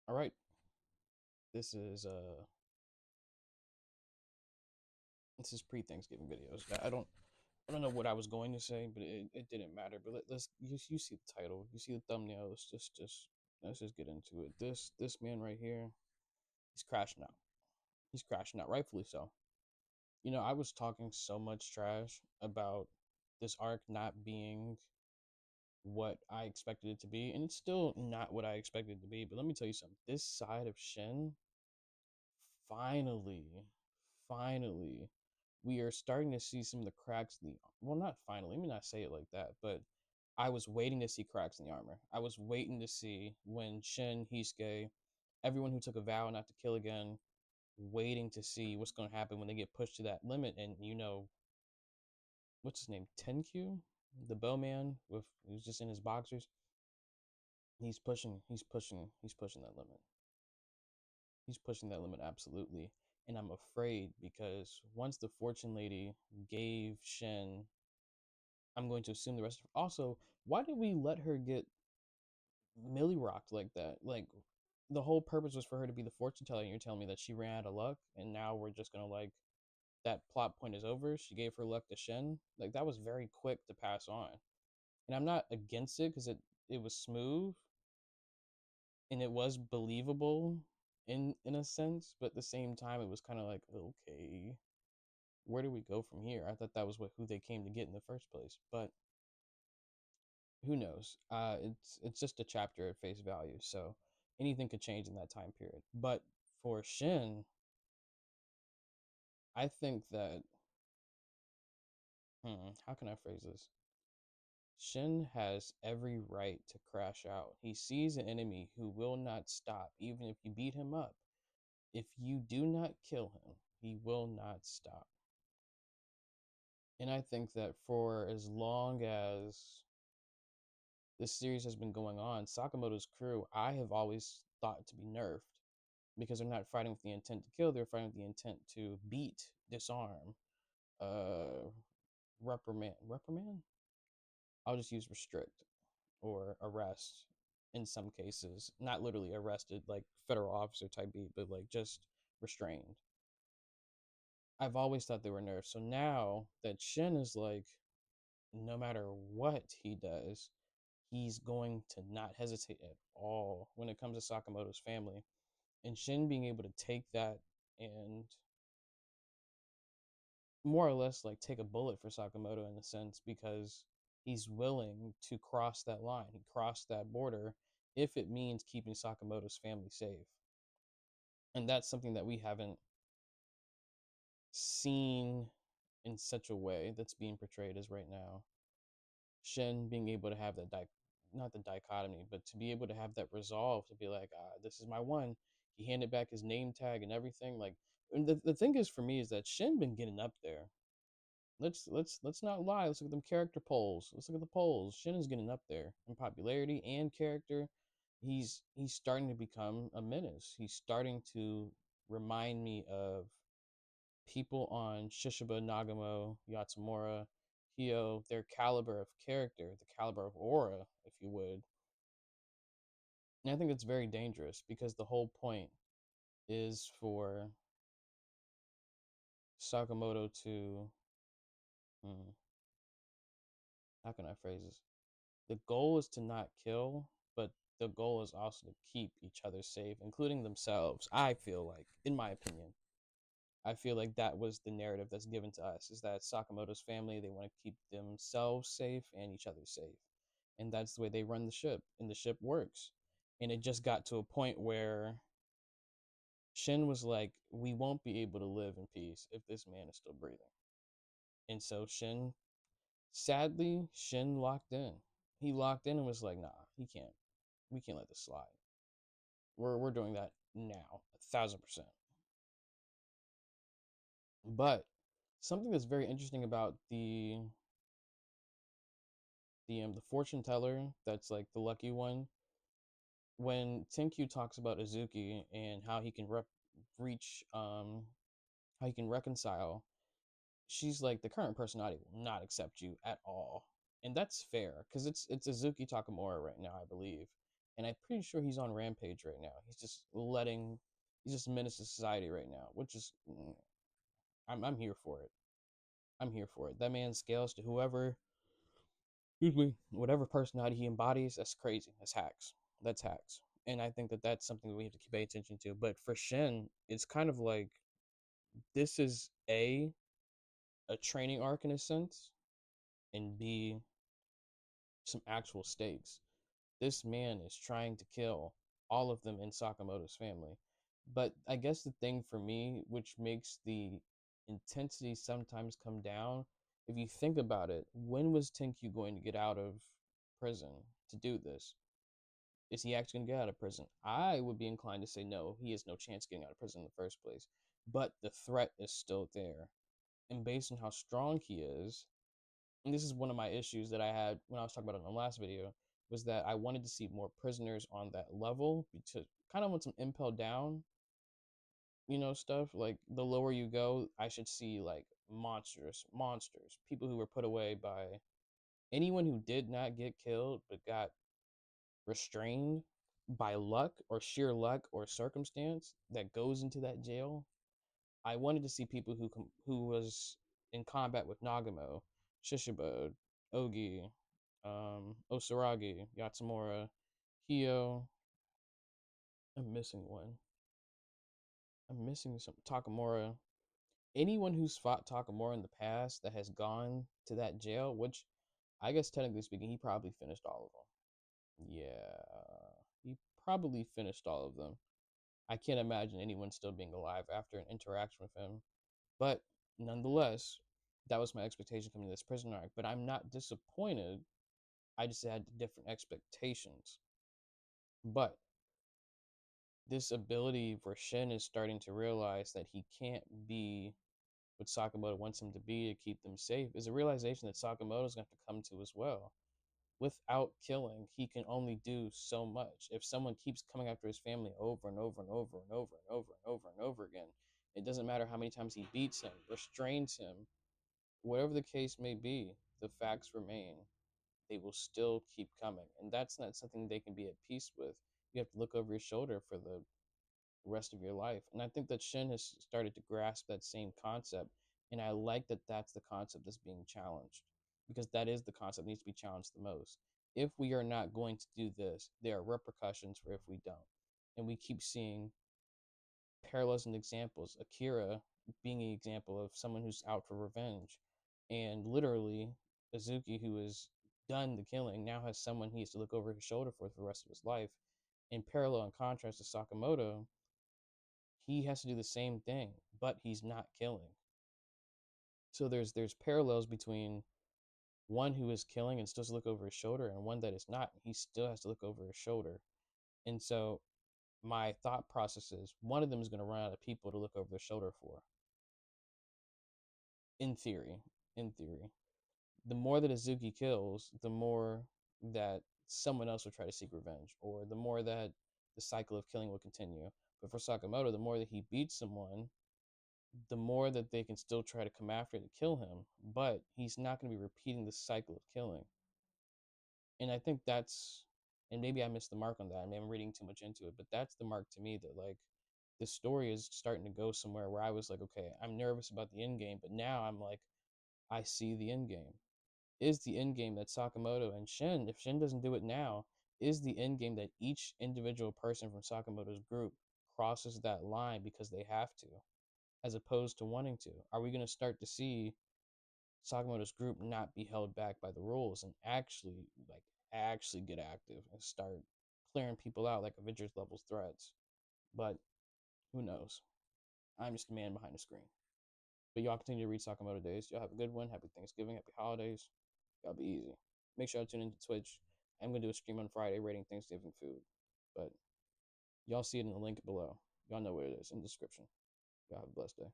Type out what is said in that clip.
All right, this is pre-Thanksgiving videos. I don't know what I was going to say, but it didn't matter. But let's you see the title, you see the thumbnail. Let's just get into it. This man right here, he's crashing out. He's crashing out, rightfully so. You know, I was talking so much trash about this arc not being what I expected it to be, and it's still not what I expected it to be. But let me tell you something. This side of Shin finally, finally, we are starting to see some of the cracks in the, well, not finally, let me not say it like that, but I was waiting to see cracks in the armor. I was waiting to see when Shin, Hisuke, everyone who took a vow not to kill again, waiting to see what's going to happen when they get pushed to that limit. And you know, what's his name? Tenkyu, the bowman with who's just in his boxers. He's pushing that limit. He's pushing that limit absolutely. And I'm afraid because once the fortune lady gave Shen, I'm going to assume the rest of her. Also, why did we let her get Millie rocked like that? Like, the whole purpose was for her to be the fortune teller, and you're telling me that she ran out of luck, and now we're just gonna like that plot point is over. She gave her luck to Shen. Like, that was very quick to pass on. And I'm not against it because it was smooth and it was believable in a sense, but at the same time it was kind of like, okay, where do we go from here? I thought that was what who they came to get in the first place, but who knows? It's just a chapter at face value, so anything could change in that time period. But for Shin, I think that how can I phrase this? Shin has every right to crash out. He sees an enemy who will not stop, even if you beat him up. If you do not kill him, he will not stop. And I think that for as long as this series has been going on, Sakamoto's crew, I have always thought to be nerfed because they're not fighting with the intent to kill, they're fighting with the intent to beat, disarm, uh, reprimand? I'll just use restrict or arrest in some cases. Not literally arrested, like federal officer type beat, but like just restrained. I've always thought they were nerfed. So now that Shin is like, no matter what he does, he's going to not hesitate at all when it comes to Sakamoto's family. And Shin being able to take that and more or less like take a bullet for Sakamoto in a sense because he's willing to cross that line. He crossed that border if it means keeping Sakamoto's family safe. And that's something that we haven't seen in such a way that's being portrayed as right now. Shin being able to have that not the dichotomy, but to be able to have that resolve to be like, this is my one. He handed back his name tag and everything. Like, and the thing is for me is that Shin been getting up there. Let's not lie. Let's look at them character polls. Let's look at the polls. Shin is getting up there in popularity and character. He's starting to become a menace. He's starting to remind me of people on Shishiba, Nagamo, Yatsumura, Hio, their caliber of character, the caliber of aura, if you would. And I think it's very dangerous because the whole point is for Sakamoto to, hmm, how can I phrase this? The goal is to not kill, but the goal is also to keep each other safe, including themselves. I feel like, in my opinion, I feel like that was the narrative that's given to us is that Sakamoto's family, they want to keep themselves safe and each other safe. And that's the way they run the ship, and the ship works. And it just got to a point where Shin was like, we won't be able to live in peace if this man is still breathing. And so Shin, sadly, Shin locked in. He locked in and was like, nah, he can't. We can't let this slide. We're doing that now, 1,000%. But something that's very interesting about the fortune teller that's like the lucky one when Tenkyu talks about Azuki and how he can reach how he can reconcile, she's like the current personality will not accept you at all. And that's fair because it's Azuki Takamura right now, I believe. and I'm pretty sure he's on rampage right now. He's just a menace to society right now, which is, I'm here for it. I'm here for it. That man scales to whoever, excuse me, whatever personality he embodies. That's crazy. That's hacks. That's hacks. And I think that that's something that we have to pay attention to. But for Shin, it's kind of like this is a training arc in a sense, and B, some actual stakes. This man is trying to kill all of them in Sakamoto's family. But I guess the thing for me, which makes the intensity sometimes come down, if you think about it, when was Tenkyu going to get out of prison to do this? Is he actually going to get out of prison? I would be inclined to say no, he has no chance getting out of prison in the first place. But the threat is still there. And based on how strong he is, and this is one of my issues that I had when I was talking about it in the last video, was that I wanted to see more prisoners on that level to kind of want some impel down, stuff. Like the lower you go, I should see like monsters, people who were put away by anyone who did not get killed but got restrained by luck or sheer luck or circumstance that goes into that jail. I wanted to see people who was in combat with Nagamo, Shishibo, Ogi, Osaragi, Yatsumura, Hio. I'm missing one. I'm missing some Takamura. Anyone who's fought Takamura in the past that has gone to that jail, which I guess technically speaking, he probably finished all of them. Yeah, he probably finished all of them. I can't imagine anyone still being alive after an interaction with him. But nonetheless, that was my expectation coming to this prison arc. But I'm not disappointed. I just had different expectations. But this ability for Shin is starting to realize that he can't be what Sakamoto wants him to be to keep them safe is a realization that Sakamoto's going to have to come to as well. Without killing, he can only do so much. If someone keeps coming after his family over and over and over and over and over and over and over again, it doesn't matter how many times he beats him, restrains him, whatever the case may be, the facts remain. They will still keep coming. And that's not something they can be at peace with. You have to look over your shoulder for the rest of your life. And I think that Shin has started to grasp that same concept. And I like that that's the concept that's being challenged because that is the concept that needs to be challenged the most. If we are not going to do this, there are repercussions for if we don't. And we keep seeing parallels and examples. Akira being an example of someone who's out for revenge. And literally, Azuki, who has done the killing, now has someone he has to look over his shoulder for the rest of his life. In parallel and contrast to Sakamoto, he has to do the same thing, but he's not killing. So there's parallels between one who is killing and still has to look over his shoulder and one that is not. He still has to look over his shoulder. And so my thought process is one of them is going to run out of people to look over their shoulder for. In theory. In theory. The more that Azuki kills, the more that someone else will try to seek revenge, or the more that the cycle of killing will continue. But for Sakamoto, the more that he beats someone, the more that they can still try to come after to kill him, but he's not going to be repeating the cycle of killing. And I think that's, and maybe I missed the mark on that. I mean, I'm reading too much into it, but that's the mark to me that like the story is starting to go somewhere where I was like, okay, I'm nervous about the end game, but now I'm like, I see the end game. Is the end game that Sakamoto and Shin, if Shin doesn't do it now, is the end game that each individual person from Sakamoto's group crosses that line because they have to, as opposed to wanting to? Are we going to start to see Sakamoto's group not be held back by the rules and actually get active and start clearing people out like Avengers level threats? But who knows? I'm just a man behind the screen. But y'all continue to read Sakamoto Days. Y'all have a good one. Happy Thanksgiving. Happy holidays. Y'all be easy. Make sure to tune into Twitch. I'm going to do a stream on Friday rating Thanksgiving food. But y'all see it in the link below. Y'all know where it is in the description. Y'all have a blessed day.